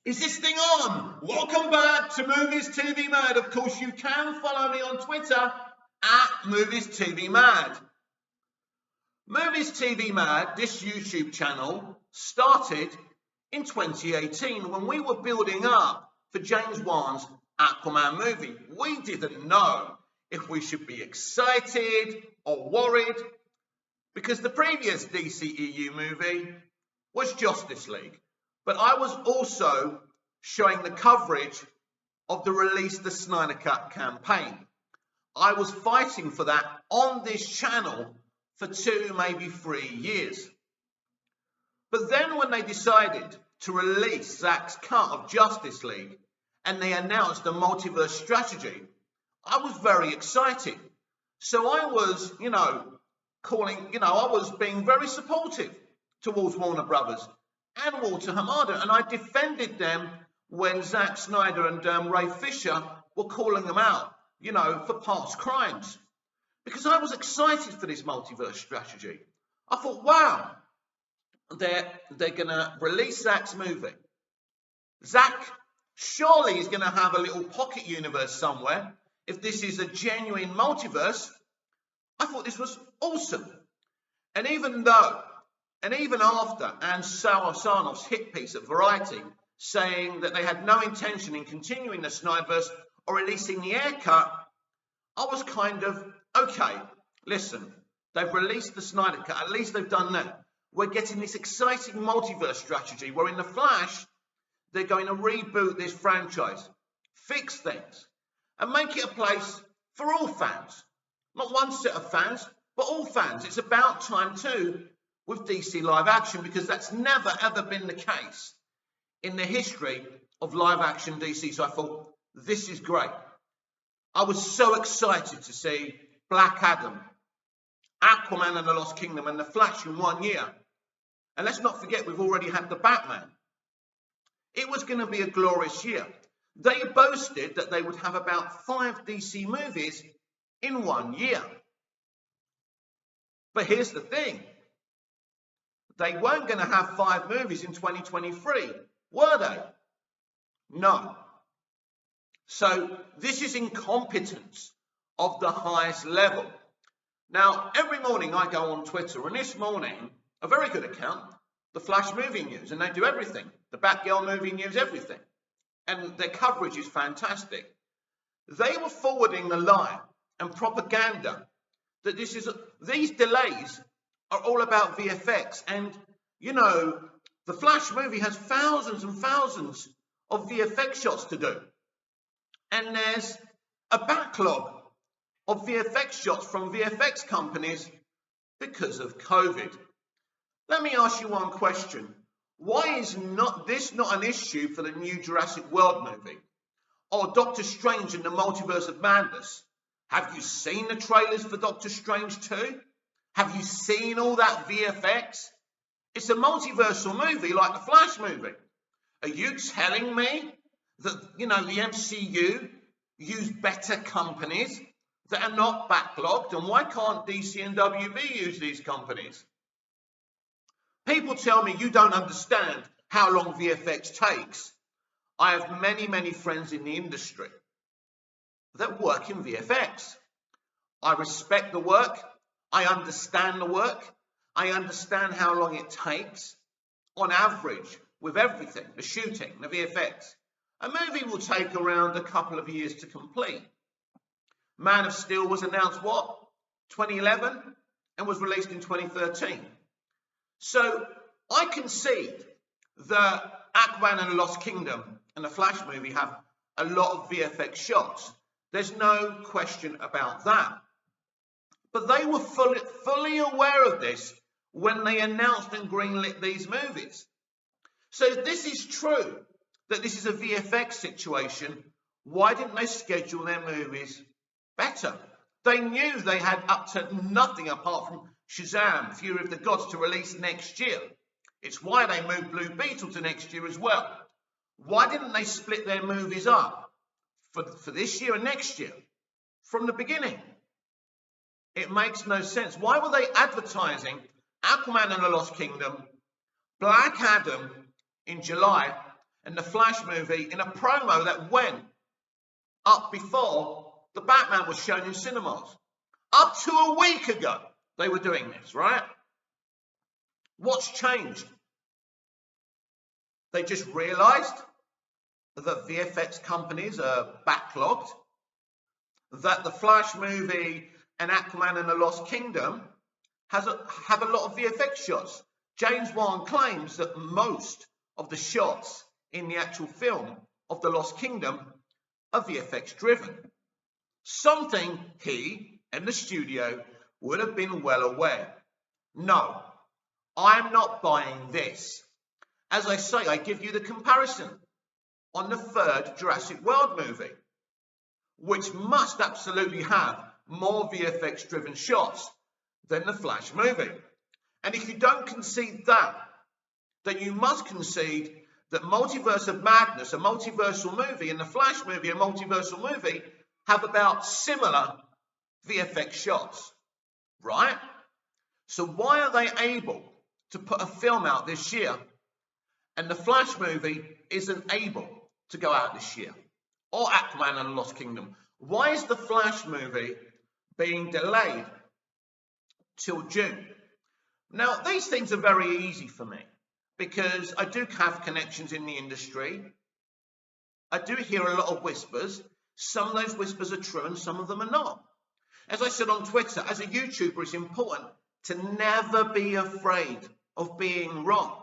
Is this thing on? Welcome back to Movies TV Mad. Of course, you can follow me on Twitter at Movies TV Mad. Movies TV Mad, this YouTube channel, started in 2018 when we were building up for James Wan's Aquaman movie. We didn't know if we should be excited or worried because the previous DCEU movie was Justice League. But I was also showing the coverage of the Release the Snyder Cut campaign. I was fighting for that on this channel for 2, maybe 3 years. But then when they decided to release Zack's cut of Justice League and they announced a multiverse strategy, I was very excited. So I was, I was being very supportive towards Warner Brothers and Walter Hamada, and I defended them when Zack Snyder and Ray Fisher were calling them out, for past crimes. Because I was excited for this multiverse strategy. I thought, wow, they're going to release Zack's movie. Zack surely is going to have a little pocket universe somewhere. If this is a genuine multiverse, I thought this was awesome. And even after Ann Sarnoff's hit piece at Variety saying that they had no intention in continuing the Snyderverse or releasing the Air Cut, I was kind of, okay, listen, they've released the Snyder Cut, at least they've done that. We're getting this exciting multiverse strategy where in The Flash, they're going to reboot this franchise, fix things, and make it a place for all fans. Not one set of fans, but all fans. It's about time too with DC live action, because that's never ever been the case in the history of live action DC. So I thought, this is great. I was so excited to see Black Adam, Aquaman and the Lost Kingdom and The Flash in 1 year. And let's not forget, we've already had the Batman. It was going to be a glorious year. They boasted that they would have about 5 DC movies in 1 year. But here's the thing. They weren't going to have 5 movies in 2023, were they? No. So this is incompetence of the highest level. Now, every morning I go on Twitter, and this morning, a very good account, the Flash Movie News, and they do everything. The Batgirl Movie News, everything. And their coverage is fantastic. They were forwarding the lie and propaganda that these delays are all about VFX. And, the Flash movie has thousands and thousands of VFX shots to do. And there's a backlog of VFX shots from VFX companies because of COVID. Let me ask you one question. Why is this not an issue for the new Jurassic World movie? Or Doctor Strange in the Multiverse of Madness? Have you seen the trailers for Doctor Strange 2? Have you seen all that VFX? It's a multiversal movie like the Flash movie. Are you telling me that, the MCU use better companies that are not backlogged? And why can't DC and WB use these companies? People tell me you don't understand how long VFX takes. I have many, many friends in the industry that work in VFX. I respect the work. I understand the work. I understand how long it takes on average with everything, the shooting, the VFX. A movie will take around a couple of years to complete. Man of Steel was announced, 2011, and was released in 2013. So I concede that Aquaman and the Lost Kingdom and the Flash movie have a lot of VFX shots. There's no question about that. But they were fully aware of this when they announced and greenlit these movies. So if this is true, that this is a VFX situation, why didn't they schedule their movies better? They knew they had up to nothing apart from Shazam, Fury of the Gods, to release next year. It's why they moved Blue Beetle to next year as well. Why didn't they split their movies up for this year and next year from the beginning? It makes no sense. Why were they advertising Aquaman and the Lost Kingdom, Black Adam in July, and the Flash movie in a promo that went up before the Batman was shown in cinemas. Up to a week ago, they were doing this, right? What's changed? They just realized that VFX companies are backlogged, that the Flash movie and Aquaman and the Lost Kingdom have a lot of VFX shots. James Wan claims that most of the shots in the actual film of the Lost Kingdom are VFX driven. Something he and the studio would have been well aware. No, I'm not buying this. As I say, I give you the comparison on the third Jurassic World movie, which must absolutely have more VFX driven shots than the Flash movie. And if you don't concede that, then you must concede that Multiverse of Madness, a multiversal movie, and the Flash movie, a multiversal movie, have about similar VFX shots, right? So why are they able to put a film out this year and the Flash movie isn't able to go out this year? Or Aquaman and the Lost Kingdom? Why is the Flash movie being delayed till June? Now, these things are very easy for me because I do have connections in the industry. I do hear a lot of whispers. Some of those whispers are true and some of them are not. As I said on Twitter, as a YouTuber, it's important to never be afraid of being wrong.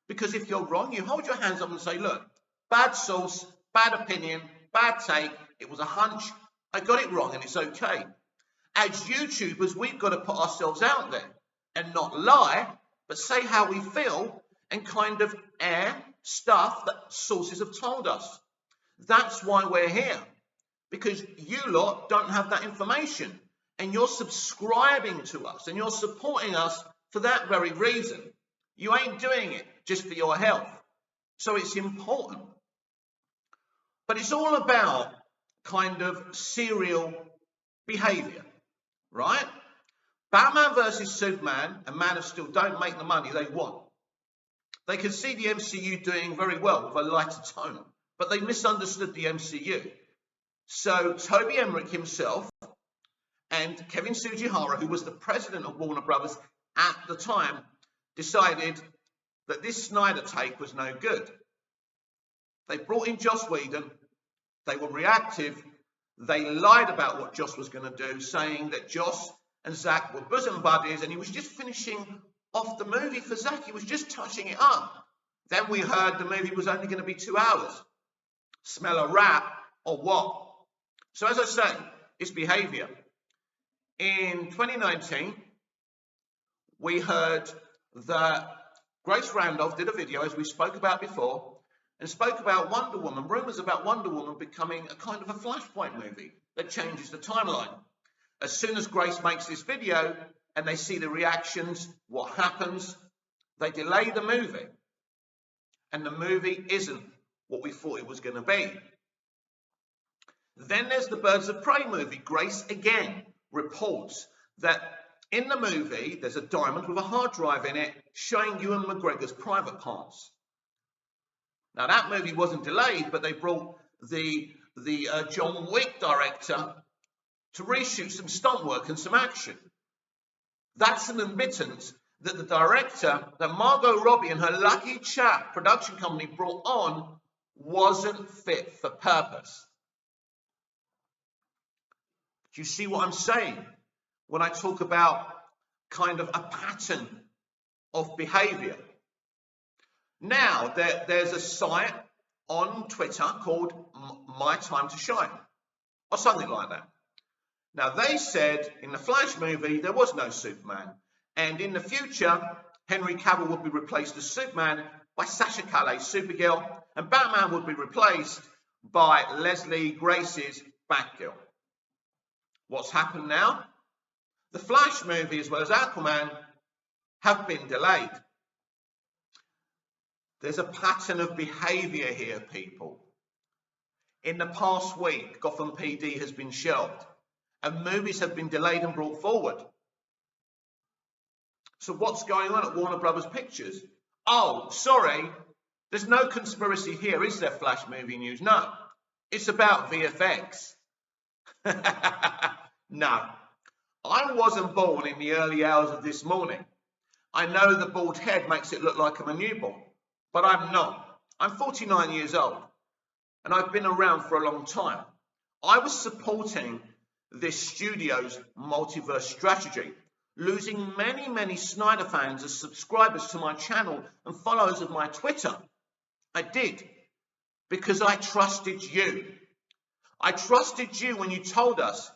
Because if you're wrong, you hold your hands up and say, look, bad source, bad opinion, bad take, it was a hunch, I got it wrong and it's okay. As YouTubers, we've got to put ourselves out there and not lie, but say how we feel and kind of air stuff that sources have told us. That's why we're here, because you lot don't have that information and you're subscribing to us and you're supporting us for that very reason. You ain't doing it just for your health. So it's important. But it's all about kind of serial behavior, right? Batman versus Superman and Man of Steel don't make the money they want. They can see the MCU doing very well with a lighter tone, but they misunderstood the MCU. So Toby Emmerich himself and Kevin Sujihara, who was the president of Warner Brothers at the time, decided that this Snyder take was no good. They brought in Joss Whedon. They were reactive. They lied about what Joss was going to do, saying that Joss and Zack were bosom buddies and he was just finishing off the movie for Zack. He was just touching it up. Then we heard the movie was only going to be 2 hours. Smell a rat or what? So as I say, it's behavior. In 2019, we heard that Grace Randolph did a video, as we spoke about before, and spoke about Wonder Woman, rumours about Wonder Woman becoming a kind of a Flashpoint movie that changes the timeline. As soon as Grace makes this video and they see the reactions, what happens? They delay the movie. And the movie isn't what we thought it was going to be. Then there's the Birds of Prey movie. Grace again reports that in the movie there's a diamond with a hard drive in it showing Ewan McGregor's private parts. Now that movie wasn't delayed, but they brought the John Wick director to reshoot some stunt work and some action. That's an admittance that the director that Margot Robbie and her Lucky Chap production company brought on wasn't fit for purpose. Do you see what I'm saying when I talk about kind of a pattern of behavior? Now, there's a site on Twitter called My Time to Shine, or something like that. Now, they said in the Flash movie, there was no Superman. And in the future, Henry Cavill would be replaced as Superman by Sasha Calais, Supergirl, and Batman would be replaced by Leslie Grace's Batgirl. What's happened now? The Flash movie, as well as Aquaman, have been delayed. There's a pattern of behavior here, people. In the past week, Gotham PD has been shelved, and movies have been delayed and brought forward. So what's going on at Warner Brothers Pictures? Oh, sorry, There's no conspiracy here, is there, Flash movie news? No, it's about VFX. No, I wasn't born in the early hours of this morning. I know the bald head makes it look like I'm a newborn, but I'm not. I'm 49 years old, and I've been around for a long time. I was supporting this studio's multiverse strategy, losing many, many Snyder fans as subscribers to my channel and followers of my Twitter. I did, because I trusted you. I trusted you when you told us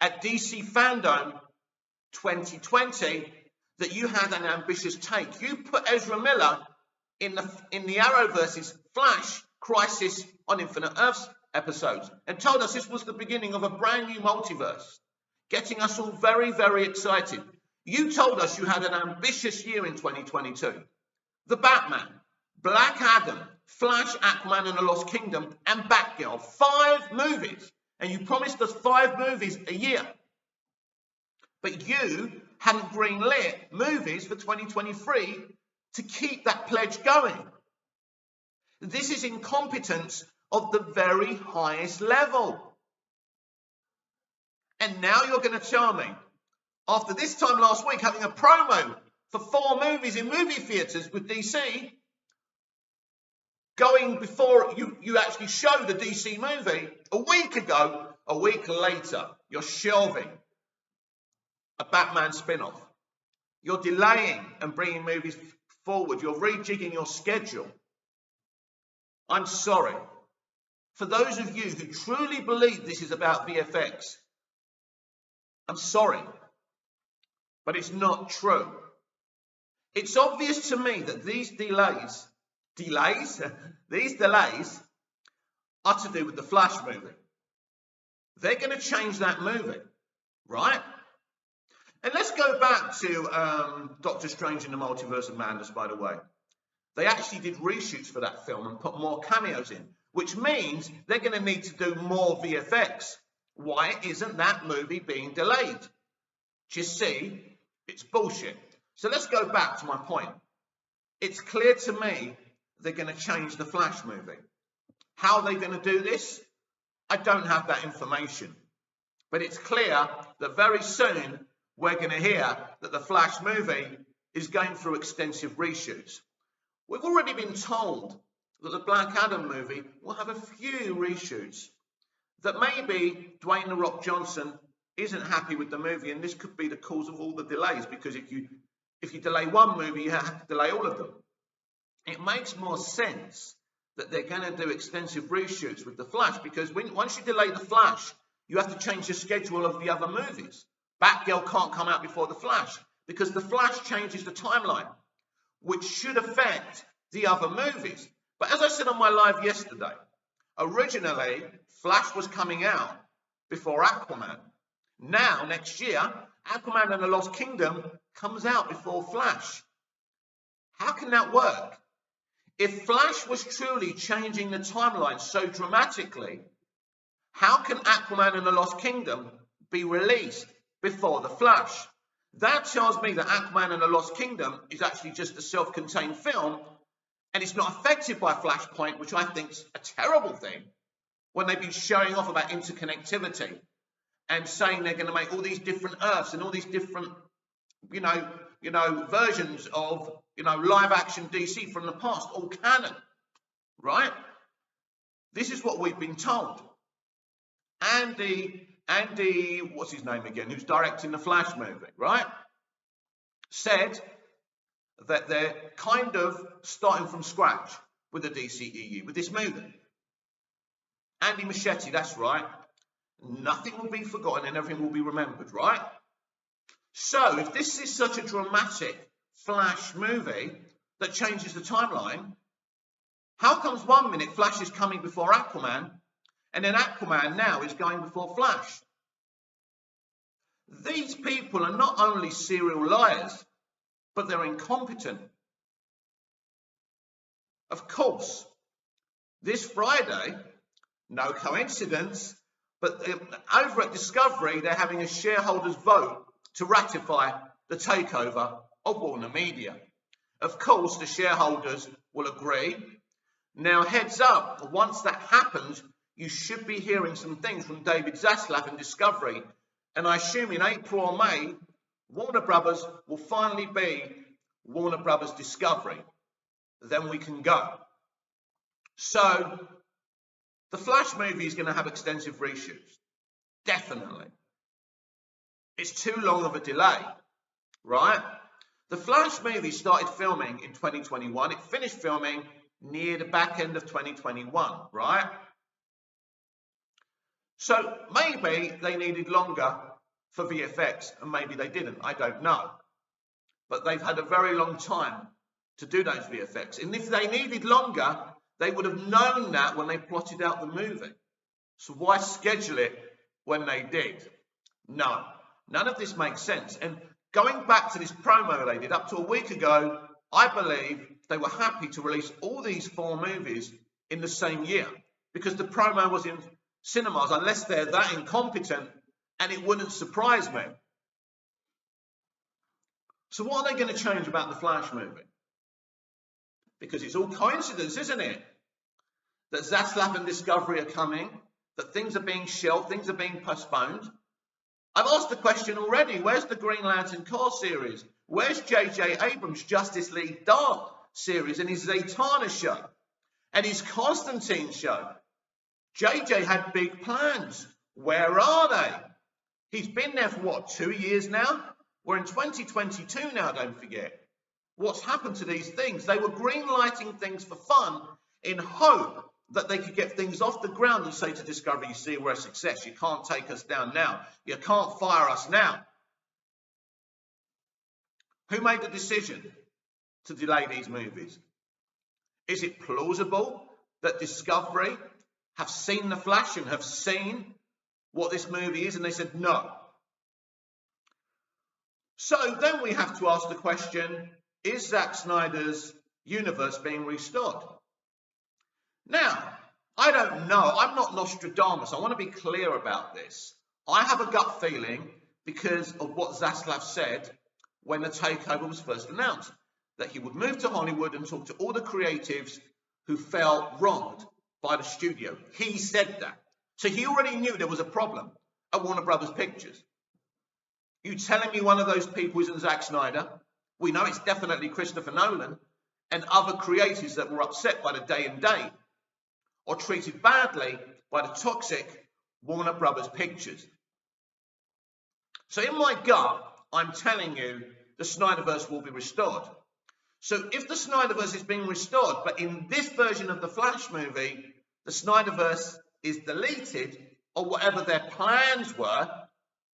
at DC Fandom 2020 that you had an ambitious take. You put Ezra Miller in the Arrowverse's Flash Crisis on Infinite Earths episodes and told us this was the beginning of a brand new multiverse, getting us all very, very excited. You told us you had an ambitious year in 2022. The Batman, Black Adam, Flash, Aquaman and the Lost Kingdom, and Batgirl. 5 movies. And you promised us 5 movies a year. But you hadn't greenlit movies for 2023 to keep that pledge going. This is incompetence of the very highest level. And now you're going to tell me, after this time last week having a promo for 4 movies in movie theatres with DC, going before you actually show the DC movie a week ago, a week later, you're shelving a Batman spin-off. You're delaying and bringing movies forward. You're rejigging your schedule. I'm sorry. For those of you who truly believe this is about VFX, I'm sorry, but it's not true. It's obvious to me that these delays are to do with the Flash movie. They're going to change that movie, right? And let's go back to Doctor Strange in the Multiverse of Madness, by the way. They actually did reshoots for that film and put more cameos in, which means they're going to need to do more VFX. Why isn't that movie being delayed? Do you see? It's bullshit. So let's go back to my point. It's clear to me they're going to change the Flash movie. How are they going to do this? I don't have that information. But it's clear that very soon we're going to hear that the Flash movie is going through extensive reshoots. We've already been told that the Black Adam movie will have a few reshoots. That maybe Dwayne "The Rock" Johnson isn't happy with the movie, and this could be the cause of all the delays, because if you delay one movie, you have to delay all of them. It makes more sense that they're going to do extensive reshoots with the Flash, because once you delay the Flash, you have to change the schedule of the other movies. Batgirl can't come out before the Flash, because the Flash changes the timeline, which should affect the other movies. But as I said on my live yesterday, originally Flash was coming out before Aquaman. Now, next year, Aquaman and the Lost Kingdom comes out before Flash. How can that work? If Flash was truly changing the timeline so dramatically, how can Aquaman and the Lost Kingdom be released before the Flash? That tells me that Aquaman and the Lost Kingdom is actually just a self-contained film, and it's not affected by Flashpoint, which I think is a terrible thing, when they've been showing off about interconnectivity and saying they're going to make all these different Earths and all these different, versions of, live action DC from the past, all canon, right? This is what we've been told. Andy, what's his name again, who's directing the Flash movie, right? Said that they're kind of starting from scratch with the DCEU, with this movie. Andy Muschietti, that's right. Nothing will be forgotten and everything will be remembered, right? So if this is such a dramatic Flash movie that changes the timeline, how comes 1 minute Flash is coming before Aquaman, and then Aquaman now is going before Flash? These people are not only serial liars, but they're incompetent. Of course, this Friday, no coincidence, but over at Discovery, they're having a shareholders vote to ratify the takeover of Warner Media. Of course, the shareholders will agree, Now, heads up, once that happens, you should be hearing some things from David Zaslav and Discovery. And I assume in April or May, Warner Brothers will finally be Warner Brothers Discovery. Then we can go. So, the Flash movie is going to have extensive reshoots. Definitely. It's too long of a delay, right? The Flash movie started filming in 2021. It finished filming near the back end of 2021, right? So maybe they needed longer for VFX and maybe they didn't. I don't know. But they've had a very long time to do those VFX. And if they needed longer, they would have known that when they plotted out the movie. So why schedule it when they did? No, none of this makes sense. And going back to this promo they did up to a week ago, I believe they were happy to release all these 4 movies in the same year because the promo was in cinemas, unless they're that incompetent, and it wouldn't surprise me. So what are they going to change about the Flash movie? Because it's all coincidence, isn't it? That Zaslav and Discovery are coming, that things are being shelved, things are being postponed. I've asked the question already, where's the Green Lantern Corps series? Where's J.J. Abrams' Justice League Dark series and his Zatanna show? And his Constantine show? JJ had big plans. Where are they? He's been there for what, 2 years now? We're in 2022 now, don't forget. What's happened to these things? They were green-lighting things for fun in hope that they could get things off the ground and say to Discovery, you see, we're a success. You can't take us down now. You can't fire us now. Who made the decision to delay these movies? Is it plausible that Discovery have seen the Flash and have seen what this movie is and they said no? So then we have to ask the question, is Zack Snyder's universe being restored? Now, I don't know. I'm not Nostradamus. I want to be clear about this. I have a gut feeling because of what Zaslav said when the takeover was first announced, that he would move to Hollywood and talk to all the creatives who felt wronged by the studio. He said that. So he already knew there was a problem at Warner Brothers Pictures. You telling me one of those people isn't Zack Snyder? We know it's definitely Christopher Nolan and other creators that were upset by the day and date or treated badly by the toxic Warner Brothers Pictures. So in my gut, I'm telling you the Snyderverse will be restored. So if the Snyderverse is being restored, but in this version of the Flash movie, the Snyderverse is deleted, or whatever their plans were,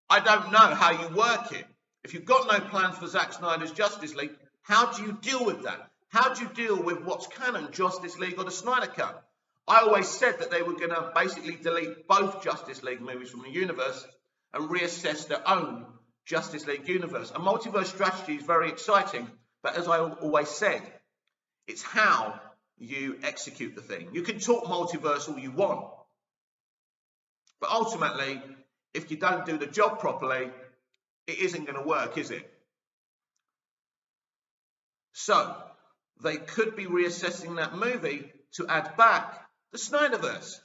I don't know how you work it. If you've got no plans for Zack Snyder's Justice League, how do you deal with that? How do you deal with what's canon, Justice League or the Snyder Cut? I always said that they were going to basically delete both Justice League movies from the universe and reassess their own Justice League universe. A multiverse strategy is very exciting, but as I always said, it's how you execute the thing. You can talk multiverse all you want, but ultimately, if you don't do the job properly, it isn't going to work, is it? So, they could be reassessing that movie to add back the Snyderverse.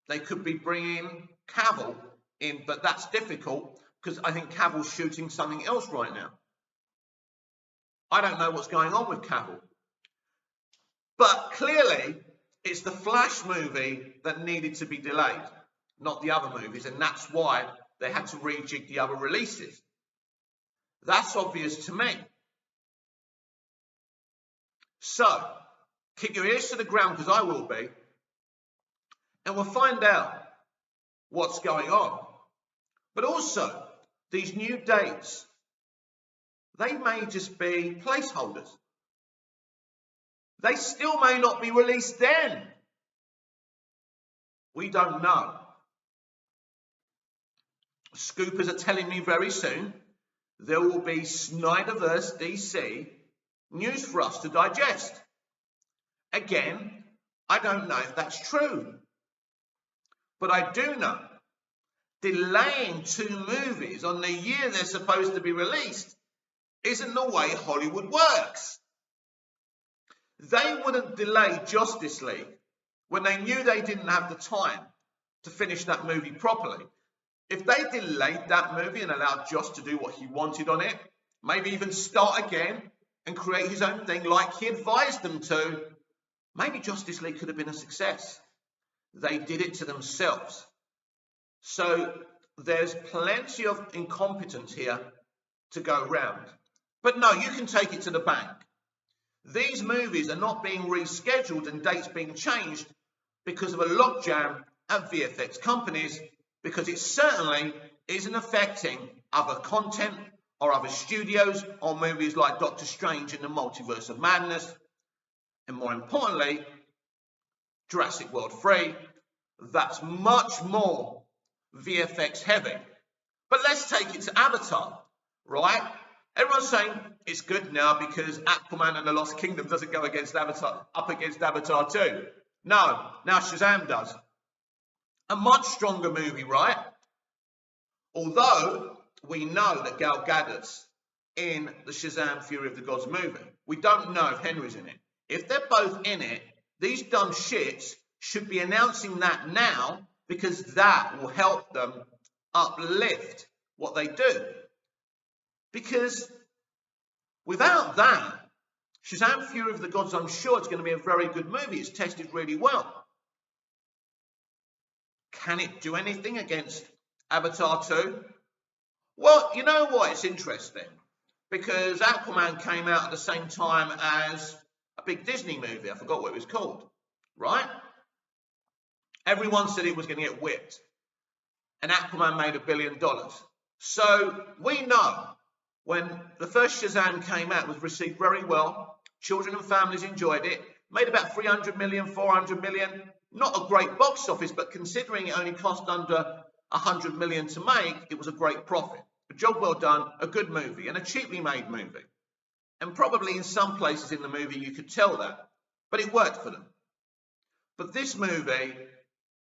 They could be bringing Cavill in, but that's difficult because I think Cavill's shooting something else right now. I don't know what's going on with Cavill. But clearly, it's the Flash movie that needed to be delayed, not the other movies, and that's why they had to rejig the other releases. That's obvious to me. So, keep your ears to the ground, because I will be, and we'll find out what's going on. But also, these new dates, they may just be placeholders. They still may not be released then. We don't know. Scoopers are telling me very soon there will be Snyderverse DC news for us to digest. Again, I don't know if that's true. But I do know delaying 2 movies on the year they're supposed to be released isn't the way Hollywood works. They wouldn't delay Justice League when they knew they didn't have the time to finish that movie properly. If they delayed that movie and allowed Joss to do what he wanted on it, maybe even start again and create his own thing like he advised them to, maybe Justice League could have been a success. They did it to themselves. So there's plenty of incompetence here to go round. But no, you can take it to the bank. These movies are not being rescheduled and dates being changed because of a logjam at VFX companies, because it certainly isn't affecting other content or other studios or movies like Doctor Strange in the Multiverse of Madness, and more importantly, Jurassic World 3. That's much more VFX heavy. But let's take it to Avatar, right? Everyone's saying it's good now because Aquaman and the Lost Kingdom doesn't go against Avatar, up against Avatar 2. No, now Shazam does. A much stronger movie, right? Although we know that Gal Gadot's in the Shazam Fury of the Gods movie. We don't know if Henry's in it. If they're both in it, these dumb shits should be announcing that now, because that will help them uplift what they do. Because without that, Shazam Fury of the Gods, I'm sure it's going to be a very good movie. It's tested really well. Can it do anything against Avatar 2? Well, you know what? It's interesting. Because Aquaman came out at the same time as a big Disney movie. I forgot what it was called. Right? Everyone said it was going to get whipped. And Aquaman made $1 billion. So we know when the first Shazam came out, it was received very well. Children and families enjoyed it. Made about 300 million, 400 million. Not a great box office, but considering it only cost under 100 million to make, it was a great profit. A job well done, a good movie, and a cheaply made movie. And probably in some places in the movie you could tell that. But it worked for them. But this movie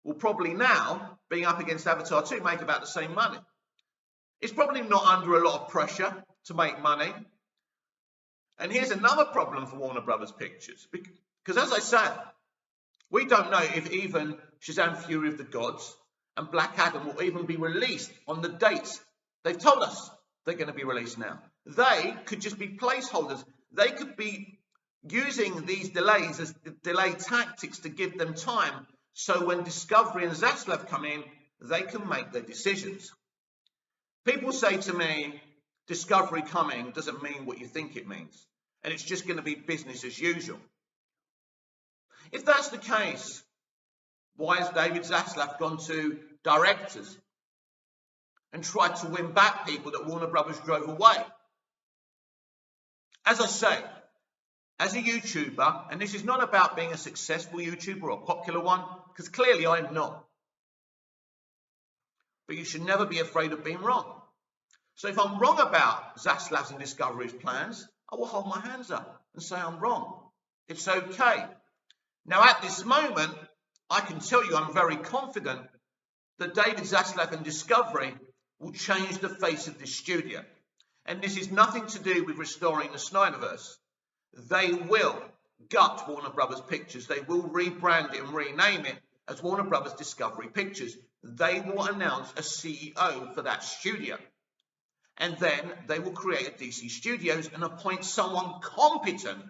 will probably now, being up against Avatar 2, make about the same money. It's probably not under a lot of pressure to make money. And here's another problem for Warner Brothers Pictures. Because as I said, we don't know if even Shazam Fury of the Gods and Black Adam will even be released on the dates they've told us they're going to be released now. They could just be placeholders. They could be using these delays as delay tactics to give them time, so when Discovery and Zaslav come in, they can make their decisions. People say to me, Discovery coming doesn't mean what you think it means, and it's just going to be business as usual. If that's the case, why has David Zaslav gone to directors and tried to win back people that Warner Brothers drove away? As I say, as a YouTuber, and this is not about being a successful YouTuber or a popular one, because clearly I'm not. But you should never be afraid of being wrong. So if I'm wrong about Zaslav's and Discovery's plans, I will hold my hands up and say I'm wrong. It's okay. Now at this moment, I can tell you I'm very confident that David Zaslav and Discovery will change the face of this studio. And this is nothing to do with restoring the Snyderverse. They will gut Warner Brothers Pictures. They will rebrand it and rename it as Warner Brothers Discovery Pictures. They will announce a CEO for that studio. And then they will create a DC Studios and appoint someone competent,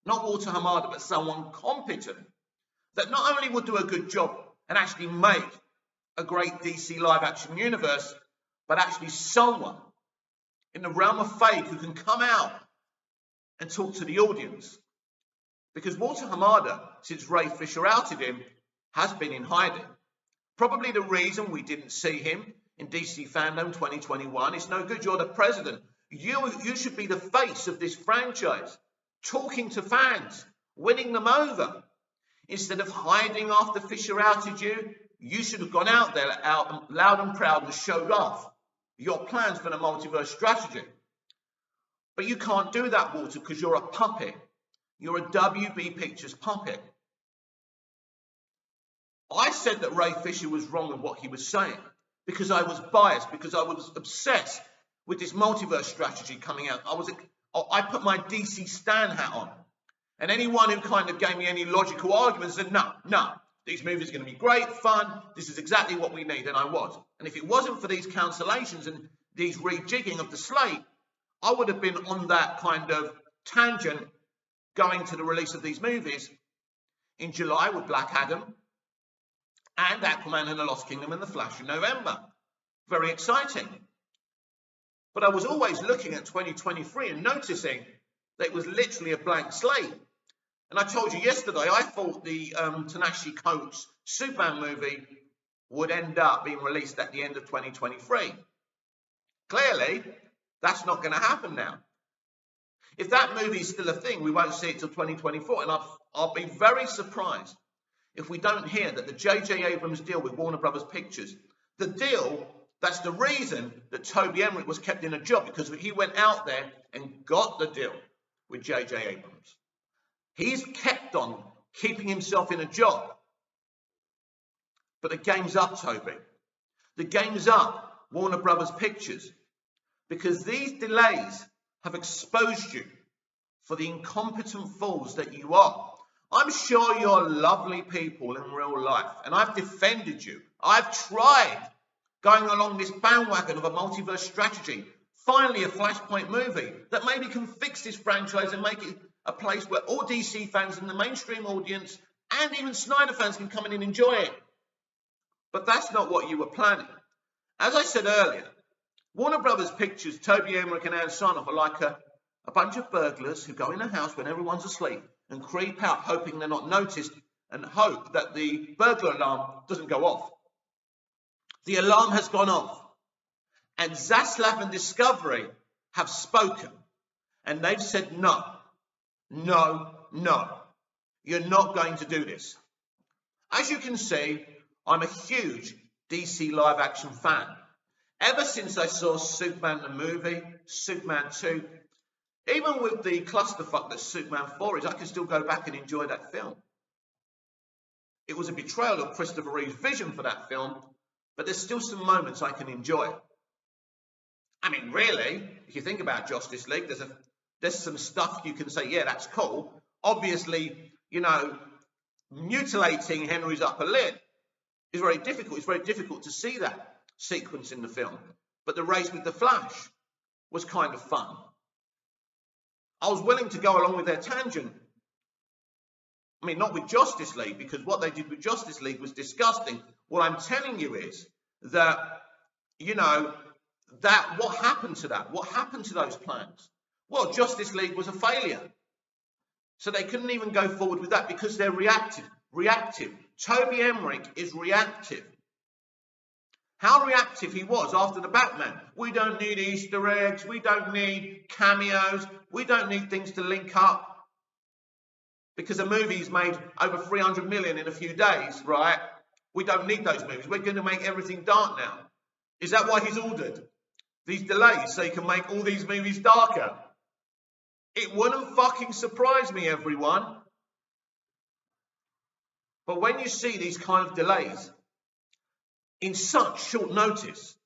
not Walter Hamada, but someone competent, that not only will do a good job and actually make a great DC live action universe, but actually someone in the realm of fake who can come out and talk to the audience. Because Walter Hamada, since Ray Fisher outed him, has been in hiding. Probably the reason we didn't see him in DC Fandom 2021. It's no good, you're the president. You should be the face of this franchise, talking to fans, winning them over. Instead of hiding after Fisher outed you, you should have gone out there out loud and proud and showed off your plans for the multiverse strategy. But you can't do that, Walter, because you're a puppet. You're a WB Pictures puppet. I said that Ray Fisher was wrong with what he was saying because I was biased, because I was obsessed with this multiverse strategy coming out. I put my DC Stan hat on. And anyone who kind of gave me any logical arguments said, no, these movies are going to be great, fun, this is exactly what we need, and I was. And if it wasn't for these cancellations and these rejigging of the slate, I would have been on that kind of tangent going to the release of these movies in July with Black Adam and Aquaman and the Lost Kingdom and The Flash in November. Very exciting. But I was always looking at 2023 and noticing that it was literally a blank slate. And I told you yesterday, I thought the Ta-Nehisi Coates Superman movie would end up being released at the end of 2023. Clearly, that's not going to happen now. If that movie is still a thing, we won't see it till 2024. And I'll be very surprised if we don't hear that the J.J. Abrams deal with Warner Brothers Pictures, the deal, that's the reason that Toby Emmerich was kept in a job, because he went out there and got the deal with J.J. Abrams. He's kept on keeping himself in a job. But the game's up, Toby. The game's up, Warner Brothers Pictures, because these delays have exposed you for the incompetent fools that you are. I'm sure you're lovely people in real life, and I've defended you. I've tried going along this bandwagon of a multiverse strategy, finally a Flashpoint movie that maybe can fix this franchise and make it a place where all DC fans and the mainstream audience and even Snyder fans can come in and enjoy it. But that's not what you were planning. As I said earlier, Warner Brothers Pictures, Toby Emmerich and Ann Sarnoff are like a bunch of burglars who go in a house when everyone's asleep and creep out hoping they're not noticed and hope that the burglar alarm doesn't go off. The alarm has gone off. And Zaslav and Discovery have spoken. And they've said no. No. You're not going to do this. As you can see, I'm a huge DC live action fan. Ever since I saw Superman the movie, Superman 2, even with the clusterfuck that Superman 4 is, I can still go back and enjoy that film. It was a betrayal of Christopher Reeve's vision for that film, but there's still some moments I can enjoy. I mean, really, if you think about Justice League, there's some stuff you can say, yeah, that's cool. Obviously, mutilating Henry's upper lip is very difficult. It's very difficult to see that sequence in the film. But the race with the Flash was kind of fun. I was willing to go along with their tangent. I mean, not with Justice League, because what they did with Justice League was disgusting. What I'm telling you is that, what happened to that? What happened to those plans? Well, Justice League was a failure. So they couldn't even go forward with that because they're reactive. Toby Emmerich is reactive. How reactive he was after the Batman. We don't need Easter eggs. We don't need cameos. We don't need things to link up. Because a movie's made over 300 million in a few days, right? We don't need those movies. We're going to make everything dark now. Is that why he's ordered these delays, so he can make all these movies darker? It wouldn't fucking surprise me, everyone. But when you see these kind of delays in such short notice,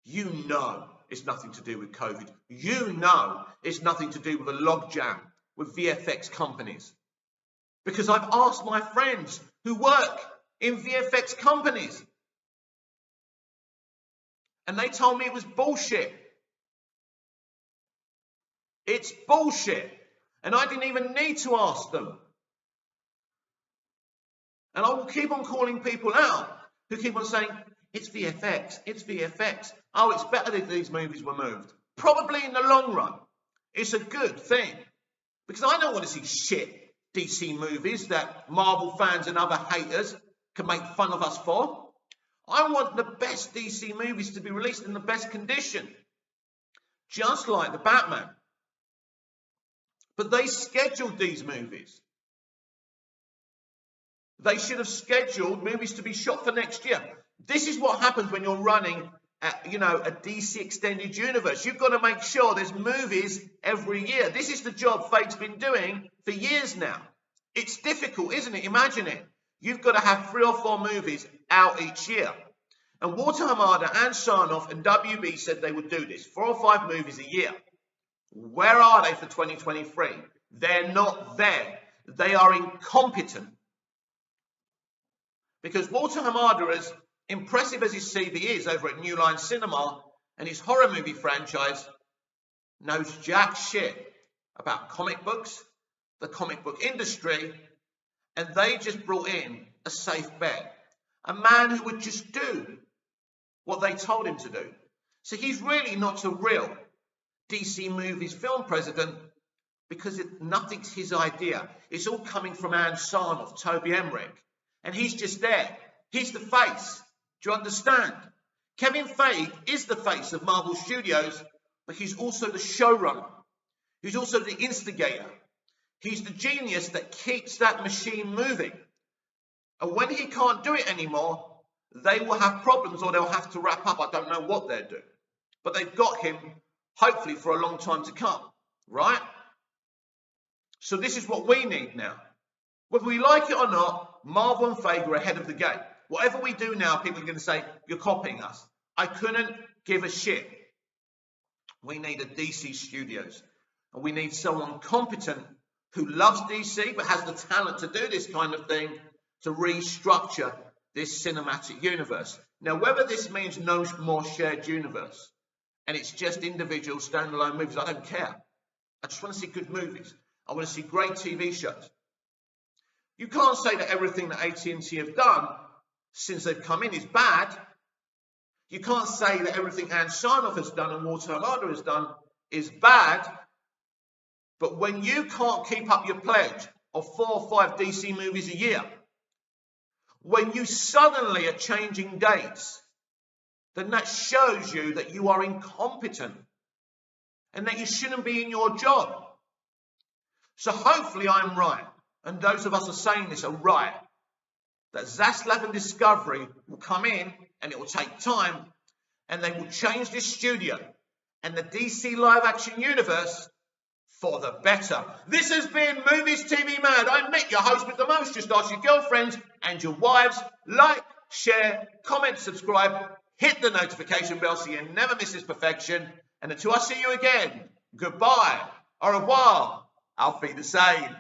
you know it's nothing to do with COVID. You know it's nothing to do with a logjam with VFX companies. Because I've asked my friends who work in VFX companies, and they told me it was bullshit. It's bullshit. And I didn't even need to ask them. And I will keep on calling people out who keep on saying, it's VFX, it's VFX. Oh, it's better that these movies were moved. Probably in the long run, it's a good thing. Because I don't want to see shit DC movies that Marvel fans and other haters can make fun of us for. I want the best DC movies to be released in the best condition. Just like the Batman. But they scheduled these movies. They should have scheduled movies to be shot for next year. This is what happens when you're running a DC extended universe. You've got to make sure there's movies every year. This is the job Fake's been doing for years now. It's difficult, isn't it? Imagine it. You've got to have 3 or 4 movies out each year. And Walter Hamada and Sarnoff and WB said they would do this. 4 or 5 movies a year. Where are they for 2023? They're not there. They are incompetent. Because Walter Hamada, as impressive as his CV is over at New Line Cinema and his horror movie franchise, knows jack shit about comic books, the comic book industry, and they just brought in a safe bet. A man who would just do what they told him to do. So he's really not a real DC Movies film president, because nothing's his idea. It's all coming from Ann Sarnoff, Toby Emmerich. And he's just there. He's the face. Do you understand? Kevin Feige is the face of Marvel Studios, but he's also the showrunner. He's also the instigator. He's the genius that keeps that machine moving. And when he can't do it anymore, they will have problems, or they'll have to wrap up. I don't know what they'll do. But they've got him, hopefully, for a long time to come. Right? So this is what we need now. Whether we like it or not, Marvel and Feige are ahead of the game. Whatever we do now, people are going to say, you're copying us. I couldn't give a shit. We need a DC Studios. And we need someone competent who loves DC but has the talent to do this kind of thing, to restructure this cinematic universe. Now, whether this means no more shared universe and it's just individual standalone movies, I don't care. I just want to see good movies. I want to see great TV shows. You can't say that everything that AT&T have done since they've come in is bad. You can't say that everything Ann Sarnoff has done and Walter Hamada has done is bad. But when you can't keep up your pledge of 4 or 5 DC movies a year, when you suddenly are changing dates, then that shows you that you are incompetent and that you shouldn't be in your job. So hopefully I'm right, and those of us are saying this are right, that Zaslav and Discovery will come in, and it will take time, and they will change this studio and the DC live action universe for the better. This has been Movies TV Mad. I'm Mick, your host with the most. Just ask your girlfriends and your wives. Like, share, comment, subscribe, hit the notification bell so you never miss this perfection. And until I see you again, goodbye, au revoir, auf Wiedersehen.